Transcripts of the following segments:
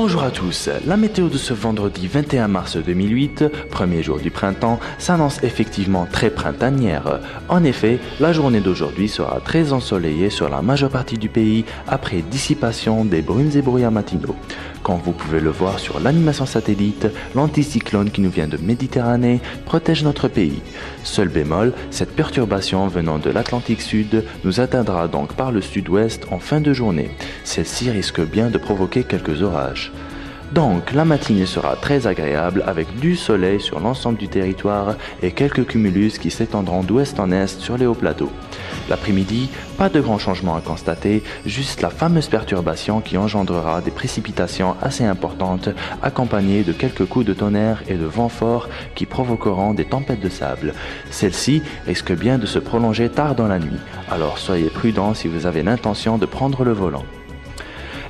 Bonjour à tous, la météo de ce vendredi 21 mars 2008, premier jour du printemps, s'annonce effectivement très printanière. En effet, la journée d'aujourd'hui sera très ensoleillée sur la majeure partie du pays après dissipation des brumes et brouillards matinaux. Comme vous pouvez le voir sur l'animation satellite, l'anticyclone qui nous vient de Méditerranée protège notre pays. Seul bémol, cette perturbation venant de l'Atlantique Sud nous atteindra donc par le sud-ouest en fin de journée. Celle-ci risque bien de provoquer quelques orages. Donc, la matinée sera très agréable avec du soleil sur l'ensemble du territoire et quelques cumulus qui s'étendront d'ouest en est sur les hauts plateaux. L'après-midi, pas de grands changements à constater, juste la fameuse perturbation qui engendrera des précipitations assez importantes accompagnées de quelques coups de tonnerre et de vent fort qui provoqueront des tempêtes de sable. Celles-ci risquent bien de se prolonger tard dans la nuit, alors soyez prudents si vous avez l'intention de prendre le volant.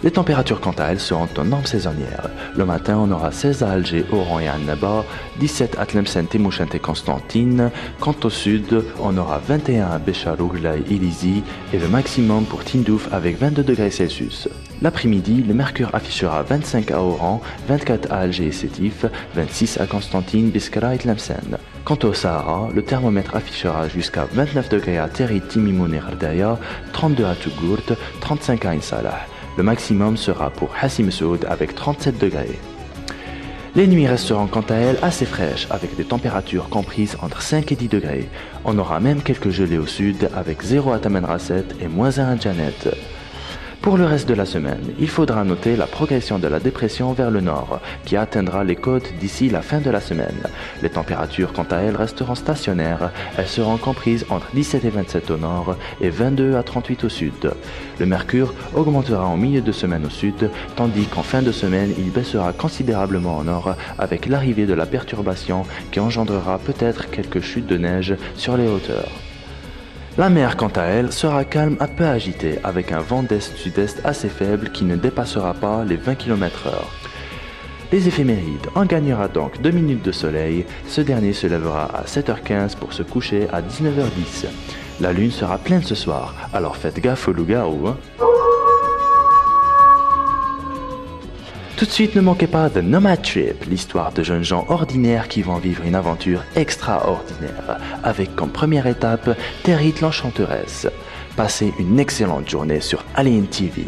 Les températures quant à elles seront aux normes saisonnières. Le matin, on aura 16 à Alger, Oran et Annaba, 17 à Tlemcen, Témouchent et Constantine. Quant au sud, on aura 21 à Béchar, Ouglaï et Lizy et le maximum pour Tindouf avec 22 degrés Celsius. L'après-midi, le mercure affichera 25 à Oran, 24 à Alger et Sétif, 26 à Constantine, Biskra et Tlemcen. Quant au Sahara, le thermomètre affichera jusqu'à 29 degrés à Terri, Timimoun et Ghardaya, 32 à Tougourt, 35 à Insalah. Le maximum sera pour Hassim Soud avec 37 degrés. Les nuits resteront quant à elles assez fraîches avec des températures comprises entre 5 et 10 degrés. On aura même quelques gelées au sud avec 0 à Taman Rasset et -1 à Janet. Pour le reste de la semaine, il faudra noter la progression de la dépression vers le nord, qui atteindra les côtes d'ici la fin de la semaine. Les températures, quant à elles, resteront stationnaires. Elles seront comprises entre 17 et 27 au nord et 22 à 38 au sud. Le mercure augmentera en milieu de semaine au sud, tandis qu'en fin de semaine, il baissera considérablement au nord avec l'arrivée de la perturbation qui engendrera peut-être quelques chutes de neige sur les hauteurs. La mer, quant à elle, sera calme à peu agitée, avec un vent d'est-sud-est assez faible qui ne dépassera pas les 20 km/h. Les éphémérides, on gagnera donc 2 minutes de soleil, ce dernier se lèvera à 7h15 pour se coucher à 19h10. La lune sera pleine ce soir, alors faites gaffe aux loups-garous, hein. Tout de suite, ne manquez pas de Nomad Trip, l'histoire de jeunes gens ordinaires qui vont vivre une aventure extraordinaire, avec comme première étape Territ l'Enchanteresse. Passez une excellente journée sur Alien TV.